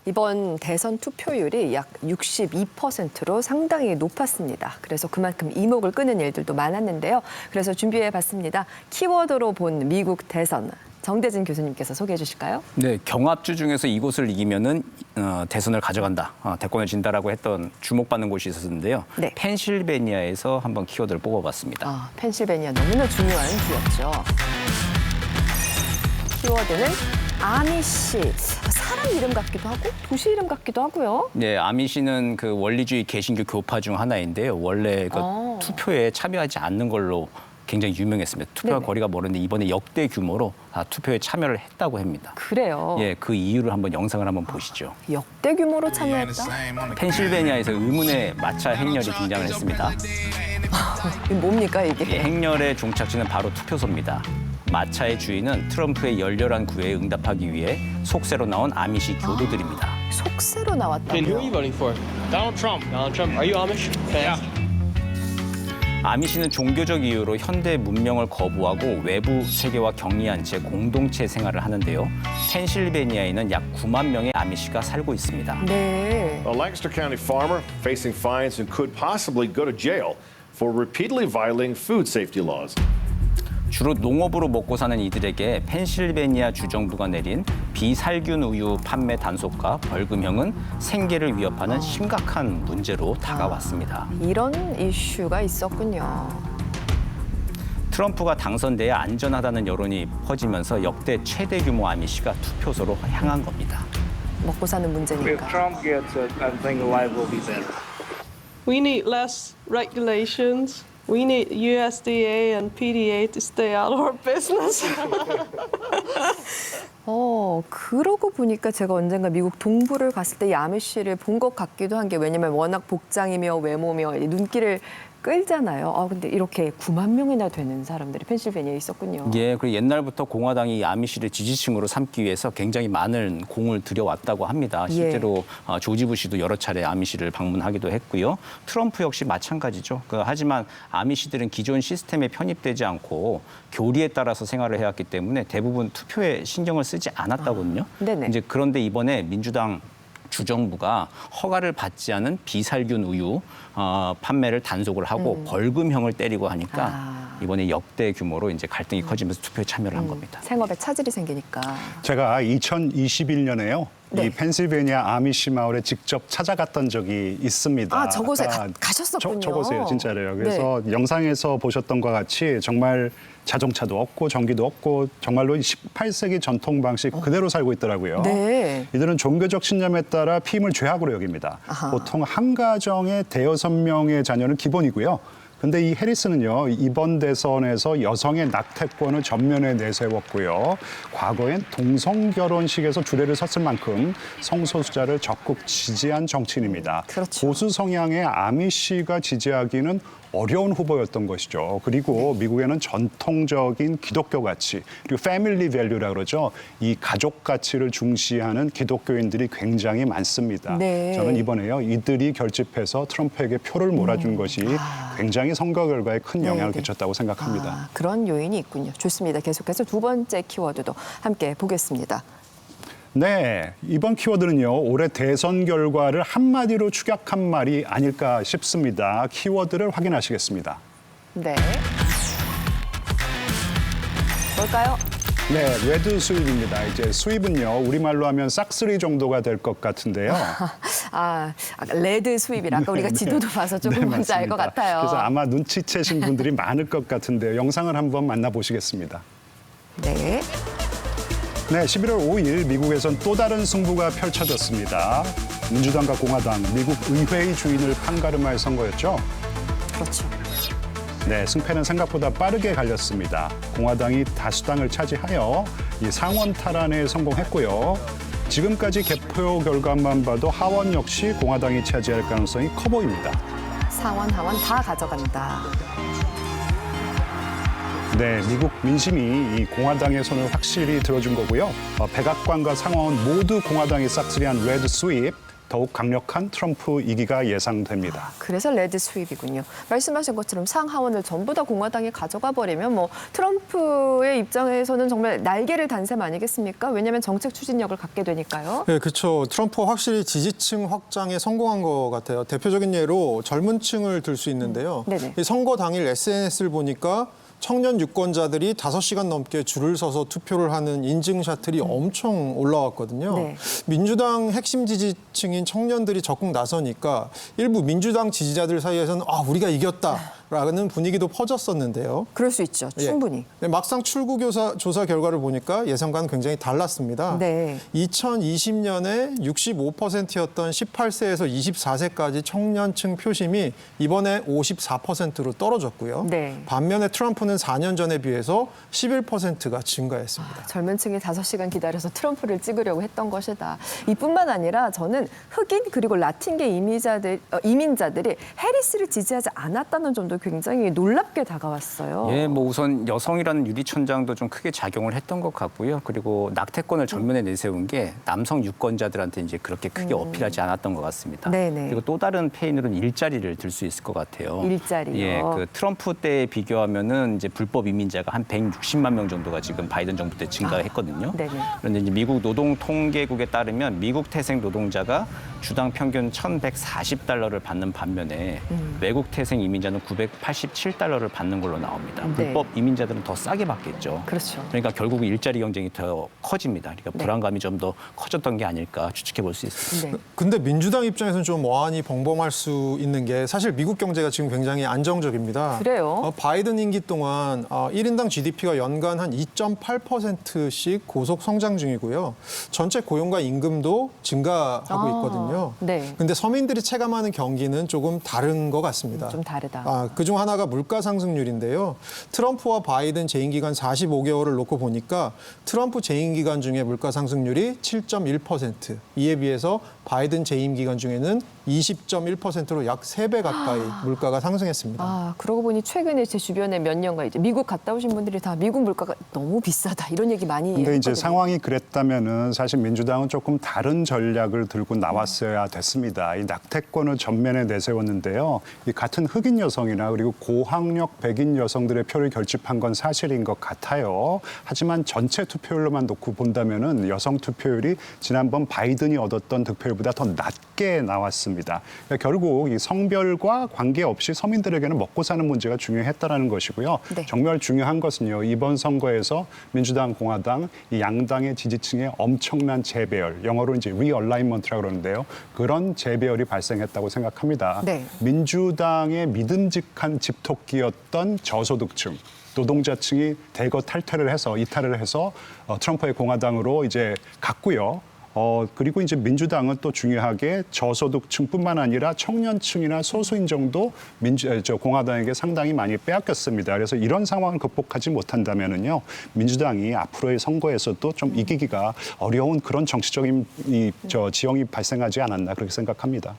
이번 대선 투표율이 약 62%로 상당히 높았습니다. 그래서 그만큼 이목을 끄는 일들도 많았는데요. 그래서 준비해봤습니다. 키워드로 본 미국 대선. 정대진 교수님께서 소개해 주실까요? 네, 경합주 중에서 이곳을 이기면은 대선을 가져간다, 대권을 진다라고 했던 주목받는 곳이 있었는데요. 네. 펜실베니아에서 한번 키워드를 뽑아봤습니다. 펜실베니아 너무나 중요한 주였죠. 키워드는 아미시. 사람 이름 같기도 하고 도시 이름 같기도 하고요. 네, 아미시는 그 원리주의 개신교 교파 중 하나인데요. 원래 그 투표에 참여하지 않는 걸로 굉장히 유명했습니다. 투표와 네네. 거리가 멀었는데 이번에 역대 규모로 투표에 참여를 했다고 합니다. 그래요. 예, 그 이유를 영상을 한번 보시죠. 역대 규모로 참여했다? 펜실베니아에서 의문의 마차 행렬이 등장을 했습니다. 이게 뭡니까 이게? 예, 행렬의 종착지는 바로 투표소입니다. 마차의 주인은 트럼프의 열렬한 구애에 응답하기 위해 속세로 나온 아미시 교도들입니다. 속세로 And who are 나왔다고요? you voting for? Donald Trump. Donald Trump. Are you Amish? Yeah. 아미시는 종교적 이유로 현대 문명을 거부하고 외부 세계와 격리한 채 공동체 생활을 하는데요. 펜실베니아에는 약 9만 명의 아미시가 살고 있습니다. 네. A Lancaster County farmer facing fines and could possibly go to jail for repeatedly violating food safety laws. 주로 농업으로 먹고 사는 이들에게 펜실베니아 주정부가 내린 비살균 우유 판매 단속과 벌금형은 생계를 위협하는 심각한 문제로 다가왔습니다. 이런 이슈가 있었군요. 트럼프가 당선돼야 안전하다는 여론이 퍼지면서 역대 최대 규모 아미시가 투표소로 향한 겁니다. 먹고 사는 If 문제니까. Trump gets it, I think life will be better. We need less regulations. We need USDA and PDA to stay out of our business. 그러고 보니까 제가 언젠가 미국 동부를 갔을 때 이 아미시를 본 것 같기도 한 게 왜냐면 워낙 복장이며 외모며 눈길을 끌잖아요. 근데 이렇게 9만 명이나 되는 사람들이 펜실베니아에 있었군요. 예, 그리고 옛날부터 공화당이 이 아미시를 지지층으로 삼기 위해서 굉장히 많은 공을 들여왔다고 합니다. 실제로 조지 부시도 여러 차례 아미시를 방문하기도 했고요. 트럼프 역시 마찬가지죠. 하지만 아미시들은 기존 시스템에 편입되지 않고 교리에 따라서 생활을 해왔기 때문에 대부분 투표에 신경을 쓰지 않았다거든요. 네네. 이제 그런데 이번에 민주당 주정부가 허가를 받지 않은 비살균 우유 판매를 단속을 하고 벌금형을 때리고 하니까 이번에 역대 규모로 이제 갈등이 커지면서 투표에 참여를 한 겁니다. 생업에 차질이 생기니까. 제가 2021년에요. 네. 이 펜실베니아 아미시 마을에 직접 찾아갔던 적이 있습니다. 저곳에 아까 가셨었군요. 저곳에요, 진짜로요. 그래서 영상에서 보셨던 것과 같이 정말 자동차도 없고 전기도 없고 정말로 18세기 전통 방식 그대로 살고 있더라고요. 네. 이들은 종교적 신념에 따라 피임을 죄악으로 여깁니다. 아하. 보통 한 가정에 대여섯 명의 자녀는 기본이고요. 근데 이 해리스는요, 이번 대선에서 여성의 낙태권을 전면에 내세웠고요. 과거엔 동성 결혼식에서 주례를 섰을 만큼 성소수자를 적극 지지한 정치인입니다. 그렇죠. 보수 성향의 아미시가 지지하기는 어려운 후보였던 것이죠. 그리고 미국에는 전통적인 기독교 가치, 그리고 패밀리 밸류라 그러죠. 이 가족 가치를 중시하는 기독교인들이 굉장히 많습니다. 네. 저는 이번에요, 이들이 결집해서 트럼프에게 표를 몰아준 것이 굉장히 선거 결과에 큰 영향을 네. 끼쳤다고 생각합니다. 그런 요인이 있군요. 좋습니다. 계속해서 두 번째 키워드도 함께 보겠습니다. 네, 이번 키워드는요, 올해 대선 결과를 한마디로 축약한 말이 아닐까 싶습니다. 키워드를 확인하시겠습니다. 네. 뭘까요? 네, 레드 수입입니다. 이제 수입은요, 우리말로 하면 싹쓸이 정도가 될 것 같은데요. 레드 수입이라 아까 우리가 지도도 봐서 조금 뭔지 알 것 맞습니다. 같아요. 그래서 아마 눈치채신 분들이 많을 것 같은데요. 영상을 한번 만나보시겠습니다. 네. 네, 11월 5일 미국에선 또 다른 승부가 펼쳐졌습니다. 민주당과 공화당, 미국 의회의 주인을 판가름할 선거였죠. 그렇죠. 네, 승패는 생각보다 빠르게 갈렸습니다. 공화당이 다수당을 차지하여 이 상원 탈환에 성공했고요. 지금까지 개표 결과만 봐도 하원 역시 공화당이 차지할 가능성이 커 보입니다. 상원, 하원 다 가져간다. 네, 미국 민심이 이 공화당의 손을 확실히 들어준 거고요. 백악관과 상원 모두 공화당이 싹쓸이한 레드 스윕, 더욱 강력한 트럼프 이기가 예상됩니다. 그래서 레드 스윕이군요. 말씀하신 것처럼 상하원을 전부 다 공화당이 가져가 버리면 뭐 트럼프의 입장에서는 정말 날개를 단 셈 아니겠습니까? 왜냐하면 정책 추진력을 갖게 되니까요. 네, 그렇죠. 트럼프가 확실히 지지층 확장에 성공한 것 같아요. 대표적인 예로 젊은 층을 들 수 있는데요. 네네. 이 선거 당일 SNS를 보니까 청년 유권자들이 5시간 넘게 줄을 서서 투표를 하는 인증샷들이 엄청 올라왔거든요. 네. 민주당 핵심 지지층인 청년들이 적극 나서니까 일부 민주당 지지자들 사이에서는 우리가 이겼다라는 분위기도 퍼졌었는데요. 그럴 수 있죠. 충분히. 예. 막상 출구 조사 결과를 보니까 예상과는 굉장히 달랐습니다. 네. 2020년에 65%였던 18세에서 24세까지 청년층 표심이 이번에 54%로 떨어졌고요. 네. 반면에 트럼프는 4년 전에 비해서 11%가 증가했습니다. 젊은 층이 5시간 기다려서 트럼프를 찍으려고 했던 것이다. 이뿐만 아니라 저는 흑인 그리고 라틴계 이민자들이 해리스를 지지하지 않았다는 점도 굉장히 놀랍게 다가왔어요. 예, 뭐 우선 여성이라는 유리천장도 좀 크게 작용을 했던 것 같고요. 그리고 낙태권을 전면에 내세운 게 남성 유권자들한테 이제 그렇게 크게 어필하지 않았던 것 같습니다. 네네. 그리고 또 다른 페인으로는 일자리를 들 수 있을 것 같아요. 일자리요. 예, 그 트럼프 때에 비교하면은 이제 불법 이민자가 한 160만 명 정도가 지금 바이든 정부 때 증가했거든요. 네네. 그런데 이제 미국 노동통계국에 따르면 미국 태생 노동자가 주당 평균 1,140달러를 받는 반면에 외국 태생 이민자는 987달러를 받는 걸로 나옵니다. 네. 불법 이민자들은 더 싸게 받겠죠. 그렇죠. 그러니까 결국 일자리 경쟁이 더 커집니다. 그러니까 네. 불안감이 좀 더 커졌던 게 아닐까 추측해 볼 수 있습니다. 네. 근데 민주당 입장에서는 좀 어안이 벙벙할 수 있는 게 사실 미국 경제가 지금 굉장히 안정적입니다. 그래요? 바이든 임기 동안 1인당 GDP가 연간 한 2.8%씩 고속 성장 중이고요. 전체 고용과 임금도 증가하고 있거든요. 네. 근데 서민들이 체감하는 경기는 조금 다른 것 같습니다. 좀 다르다. 그중 하나가 물가 상승률인데요. 트럼프와 바이든 재임 기간 45개월을 놓고 보니까 트럼프 재임 기간 중에 물가 상승률이 7.1%, 이에 비해서 바이든 재임 기간 중에는 20.1%로 약 3배 가까이 물가가 상승했습니다. 그러고 보니 최근에 제 주변에 몇 년간 이제 미국 갔다 오신 분들이 다 미국 물가가 너무 비싸다 이런 얘기 많이 근데 이제 했거든요. 상황이 그랬다면은 사실 민주당은 조금 다른 전략을 들고 나왔어야 됐습니다. 이 낙태권을 전면에 내세웠는데요. 이 같은 흑인 여성이나 그리고 고학력 백인 여성들의 표를 결집한 건 사실인 것 같아요. 하지만 전체 투표율로만 놓고 본다면은 여성 투표율이 지난번 바이든이 얻었던 득표율보다 더 낮게 나왔습니다. 그러니까 결국 이 성별과 관계없이 서민들에게는 먹고 사는 문제가 중요했다라는 것이고요. 네. 정말 중요한 것은요. 이번 선거에서 민주당, 공화당 이 양당의 지지층의 엄청난 재배열, 영어로 이제 리얼라이먼트라고 그러는데요. 그런 재배열이 발생했다고 생각합니다. 네. 민주당의 믿음직한 집토끼였던 저소득층, 노동자층이 대거 이탈을 해서 트럼프의 공화당으로 이제 갔고요. 그리고 이제 민주당은 또 중요하게 저소득층뿐만 아니라 청년층이나 소수인종도 공화당에게 상당히 많이 빼앗겼습니다. 그래서 이런 상황을 극복하지 못한다면은요, 민주당이 앞으로의 선거에서도 좀 이기기가 어려운 그런 정치적인 지형이 발생하지 않았나 그렇게 생각합니다.